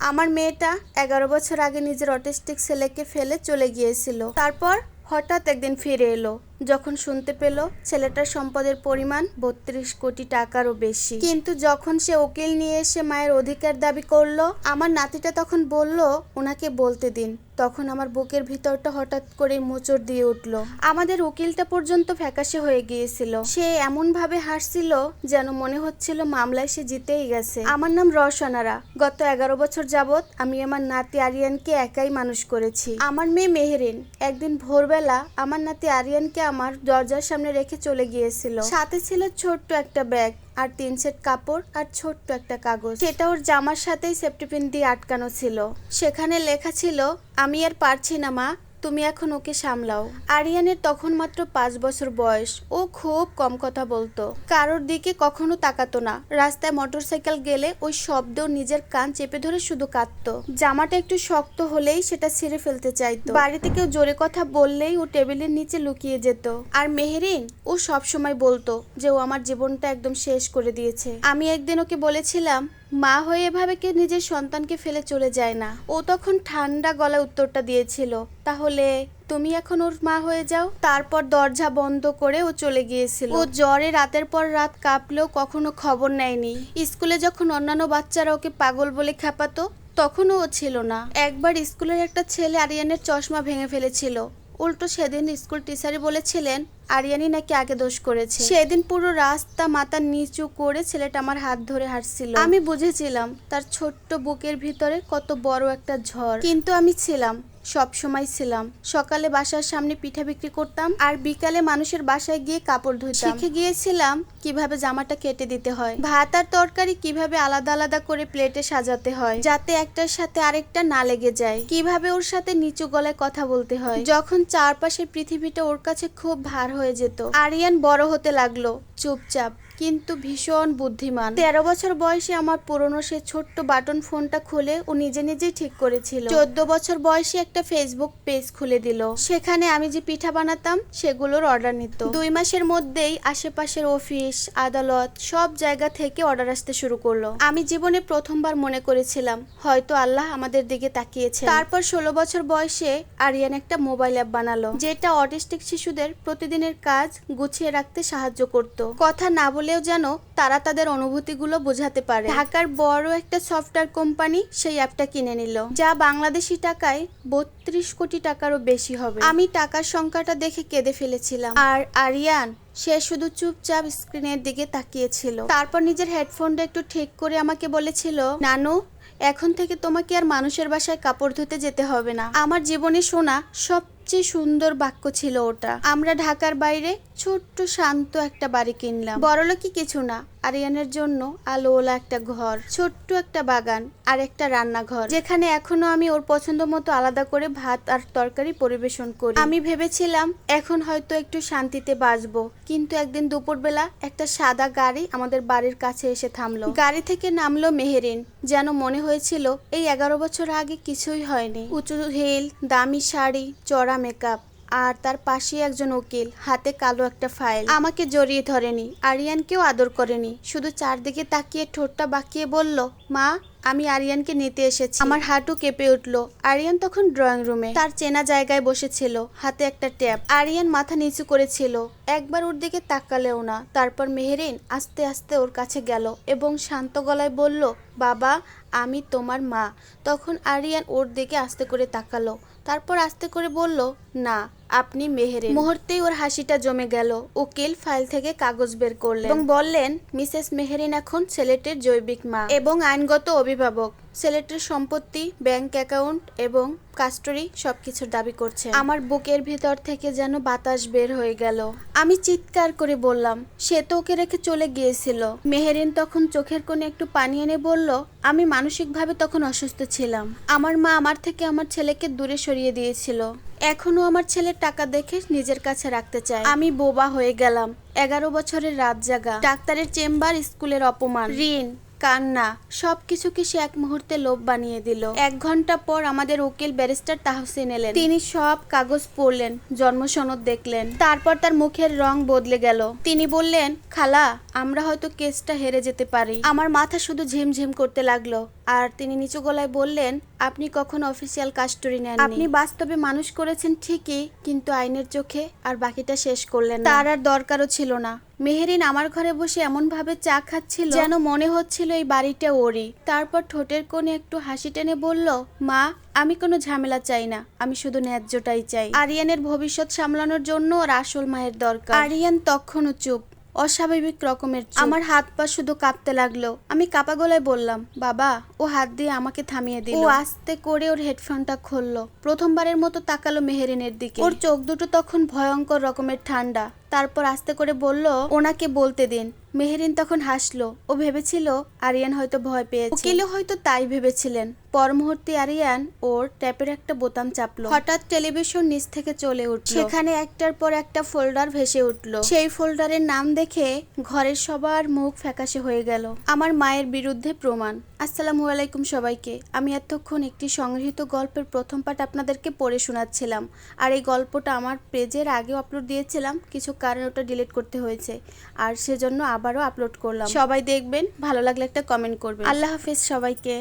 আমার মেয়েটা 11 বছর আগে নিজের অটিস্টিক ছেলেকে ফেলে চলে গিয়েছিল। তারপর হঠাৎ একদিন ফিরে এলো যখন শুনতে পেল ছেলেটার সম্পদের পরিমাণ 32 কোটি টাকারও বেশি। কিন্তু যখন সে উকিল নিয়ে এসে মায়ের অধিকার দাবি করলো, আমার নাতিটা তখন বলল ওনাকে বলতে দিন। তখন আমার বুকের ভিতরটা হঠাৎ করে মোচড় দিয়ে উঠলো। আমাদের উকিলটা পর্যন্ত ফ্যাকাশে হয়ে গিয়েছিল। সে এমন ভাবে হাসছিল যেন মনে হচ্ছিল মামলায় সে জিতেই গেছে। আমার নাম রওশনারা। গত 11 বছর যাবত আমি আমার নাতি আরিয়ানকে একাই মানুষ করেছি। আমার মেয়ে মেহেরিন একদিন ভোরবেলা আমার নাতি আরিয়ানকে আমার দরজার সামনে রেখে চলে গিয়েছিল। সাথে ছিল ছোট্ট একটা ব্যাগ আর 3 সেট কাপড় আর ছোট্ট একটা কাগজ। সেটা ওর জামার সাথেই সেফটি পিন দিয়ে আটকানো ছিল। সেখানে লেখা ছিল, আমি আর পারছি না মা, তুমি এখন ওকে সামলাও। আরিয়ানের তখন মাত্র 5 বছর বয়স। ও খুব কম কথা বলতো, কারোর দিকে কখনো তাকাতো না। রাস্তায় মোটরসাইকেল গেলে ওই শব্দ নিজের কান চেপে ধরে শুধু কাঁদতো। জামাটা একটু শক্ত হলেই সেটা ছিঁড়ে ফেলতে চাইতো। বাড়িতে কেউ জোরে কথা বললেই ও টেবিলের নিচে লুকিয়ে যেত। আর মেহেরিন ও সব সময় বলতো যে ও আমার জীবনটা একদম শেষ করে দিয়েছে। আমি একদিন ওকে বলেছিলাম, মা হয়ে এভাবে কেউ নিজের সন্তানকে ফেলে চলে যায় না। ও তখন ঠান্ডা গলায় উত্তরটা দিয়েছিল, তাহলে তুমি এখন ওর মা হয়ে যাও। তারপর দরজা বন্ধ করে ও চলে গিয়েছিল। ও জ্বরে রাতের পর রাত কাঁপলেও কখনো খবর নেয়নি। স্কুলে যখন অন্যান্য বাচ্চারা ওকে পাগল বলে খেপাতো, তখনও ও ছিল না। একবার স্কুলের একটা ছেলে আরিয়ানের চশমা ভেঙে ফেলেছিল। উল্টো সেদিন স্কুল টিচারই বলেছিলেন আরিয়ানি নাকি আগে দোষ করেছে। সেদিন পুরো রাস্তা মাথা নিচু করে ছেলেটা আমার হাত ধরে হাঁটছিল। আমি বুঝেছিলাম তার ছোট্ট বুকের ভিতরে কত বড় একটা ঝড়। কিন্তু আমি ছিলাম, সব সময় ছিলাম। সকালে বাসার সামনে পিঠা বিক্রি করতাম আর বিকালে মানুষের বাসায় গিয়ে কাপড় ধুতাম। শিখে গিয়েছিলাম কিভাবে জামাটা কেটে দিতে হয়, ভাত আর তরকারি কিভাবে আলাদা আলাদা করে প্লেটে সাজাতে হয় যাতে একটার সাথে আরেকটা না লেগে যায়, কিভাবে ওর সাথে নিচু গলায় কথা বলতে হয় যখন চারপাশের পৃথিবীটা ওর কাছে খুব ভার হয়ে যেত। আরিয়ান বড় হতে লাগলো, চুপচাপ কিন্তু ভীষণ বুদ্ধিমান। 13 বছর বয়সে আমার পুরনো সে ছোট্ট বাটন ফোনটা খুলে ও নিজে নিজেই ঠিক করেছিল। 14 বছর বয়সে একটা ফেসবুক পেজ খুলে দিল। সেখানে আমি যে পিঠা বানাতাম সেগুলোর অর্ডার নিত। 2 মাসের মধ্যেই আশেপাশের অফিস, আদালত সব জায়গা থেকে অর্ডার আসতে শুরু করলো। আমি জীবনে প্রথমবার মনে করেছিলাম হয়তো আল্লাহ আমাদের দিকে তাকিয়েছে। তারপর 16 বছর বয়সে আরিয়ান একটা মোবাইল অ্যাপ বানালো যেটা অটিস্টিক শিশুদের প্রতিদিনের কাজ গুছিয়ে রাখতে সাহায্য করত। কথা না বলেও যেন তারা তাদের অনুভূতিগুলো বোঝাতে পারে। ঢাকার বড় একটা সফটওয়্যার কোম্পানি সেই অ্যাপটা কিনে নিল, যা বাংলাদেশি টাকায় 32 কোটি টাকারও বেশি হবে। আমি টাকার সংখ্যাটা দেখে কেঁদে ফেলেছিলাম। আর আরিয়ান সে শুধু চুপচাপ স্ক্রিনের দিকে তাকিয়েছিল। তারপর নিজের হেডফোনটা একটু ঠিক করে আমাকে বলেছিল, নানু এখন থেকে তোমাকে আর মানুষের বাসায় কাপড় ধুতে যেতে হবে না। আমার জীবনে শোনা সবচেয়ে সুন্দর বাক্য ছিল ওটা। আমরা ঢাকার বাইরে ছোট্ট শান্ত একটা বাড়ি কিনলাম। বড়লোকি কিছু না, আরিয়ানের জন্য আলোওয়ালা একটা ঘর, ছোট্ট একটা বাগান আর একটা রান্নাঘর যেখানে এখনো আমি ওর পছন্দ মতো আলাদা করে ভাত আর তরকারি পরিবেশন করি। আমি ভেবেছিলাম এখন হয়তো একটু শান্তিতে বাঁচবো, কিন্তু একদিন দুপুরবেলা একটা সাদা গাড়ি আমাদের বাড়ির কাছে এসে থামলো। গাড়ি থেকে নামলো মেহেরিন। যেন মনে হয়েছিল এই 11 বছর আগে কিছুই হয়নি। উঁচু হিল, দামি শাড়ি, চড়া মেকআপ আর তার পাশে একজন উকিল, হাতে কালো একটা ফাইল। আমাকে জড়িয়ে ধরেনি, আরিয়ানকেও আদর করেনি, শুধু চারদিকে তাকিয়ে ঠোঁটটা বাঁকিয়ে বলল, মা আমি আরিয়ানকে নিতে এসেছি। আমার হাঁটু কেঁপে উঠলো। আরিয়ান তখন ড্রয়িং রুমে তার চেনা জায়গায় বসেছিল, হাতে একটা ট্যাব। আরিয়ান মাথা নিচু করেছিল, একবার ওর দিকে তাকালেও না। তারপর মেহেরিন আস্তে আস্তে ওর কাছে গেল এবং শান্ত গলায় বলল, বাবা আমি তোমার মা। তখন আরিয়ান ওর দিকে আস্তে করে তাকালো, তারপর আস্তে করে বলল, না আপনি মেহেরিন। মুহূর্তেই ওর হাসিটা জমে গেল। উকিল ফাইল থেকে কাগজ বের করলেন এবং বললেন, মিসেস মেহেরিন এখন ছেলেটির জৈবিক মা এবং আইনগত অভিভাবক। ছেলেটির সম্পত্তি, ব্যাংক অ্যাকাউন্ট এবং কাস্টডি সবকিছুর দাবি করছে। আমার বুকের ভিতর থেকে যেন বাতাস বের হয়ে গেল। আমি চিৎকার করে বললাম, সে তো ওকে রেখে চলে গিয়েছিল। মেহেরিন তখন চোখের কোণে একটু পানি এনে বলল, আমি মানসিকভাবে তখন অসুস্থ ছিলাম। আমার মা আমার থেকে আমার ছেলেকে দূরে সরিয়ে দিয়েছিল। এখনো আমার ছেলের টাকা দেখে নিজের কাছে রাখতে চায়। আমি বোবা হয়ে গেলাম। 11 বছরের রাত জাগা, ডাক্তারের চেম্বার, স্কুলের অপমান, ঋণ, কান্না সবকিছুকে সে এক মুহূর্তে লোভ বানিয়ে দিল। 1 ঘন্টা পর আমাদের উকিল ব্যারিস্টার তাহসিন এলেন। তিনি সব কাগজ পড়লেন, জন্ম সনদ দেখলেন। তারপর তার মুখের রং বদলে গেল। তিনি বললেন, খালা, আমরা হয়তো কেসটা হেরে যেতে পারি। আমার মাথা শুধু ঝিমঝিম করতে লাগলো। আর তিনি নিচু গলায় বললেন, আপনি কখনো অফিসিয়াল কাস্টডি নেননি। আপনি বাস্তবে মানুষ করেছেন ঠিকই, কিন্তু আইনের চোখে আর বাকিটা শেষ করলেন না। তার আর দরকারও ছিল না। মেহেরিন আমার ঘরে বসে এমন ভাবে চা খাচ্ছিল যেন মনে হচ্ছিল এই বাড়িটা ওরই। তারপর ঠোঁটের কোণে একটু হাসি টেনে বলল, মা, আমি কোনো ঝামেলা চাই না, আমি শুধু ন্যায্যটাই চাই। আরিয়ানের ভবিষ্যৎ সামলানোর জন্য ওর আসল মায়ের দরকার। আরিয়ান তখনও চুপ, অস্বাভাবিক রকমের চুপ। আমার হাত পা শুধু কাঁপতে লাগলো। আমি কাপা গলায় বললাম, বাবা। ও হাত দিয়ে আমাকে থামিয়ে দিল। ও আস্তে করে ওর হেডফোনটা খুললো। প্রথমবারের মতো তাকালো মেহেরিনের দিকে। ওর চোখ দুটো তখন ভয়ঙ্কর রকমের ঠান্ডা। তারপর আস্তে করে বলল, ওনাকে বলতে দিন। মেহেরিন তখন হাসলো। ও ভেবেছিল আরিয়ান হয়তো ভয় পেয়েছে। উকিলও হয়তো তাই ভেবেছিলেন। পর মুহূর্তে আরিয়ান ওর ট্যাপের একটা বোতাম চাপলো। হঠাৎ টেলিভিশন নিচ থেকে চলে উঠল। সেখানে একটার পর একটা ফোল্ডার ভেসে উঠল। সেই ফোল্ডারের নাম দেখে ঘরের সবার মুখ ফ্যাকাশে হয়ে গেল। আমার মায়ের বিরুদ্ধে প্রমাণ। আসসালামু আলাইকুম সবাইকে। আমি এতক্ষণ একটি সংগৃহীত গল্পের প্রথম পার্ট আপনাদেরকে পড়ে শোনাচ্ছিলাম। আর এই গল্পটা আমার পেজের আগেও আপলোড দিয়েছিলাম, কিছু কারণে ওটা ডিলিট করতে হয়েছে, আর সেজন্য আবারও আপলোড করলাম। সবাই দেখবেন, ভালো লাগলে একটা কমেন্ট করবেন। আল্লাহ হাফেজ সবাইকে।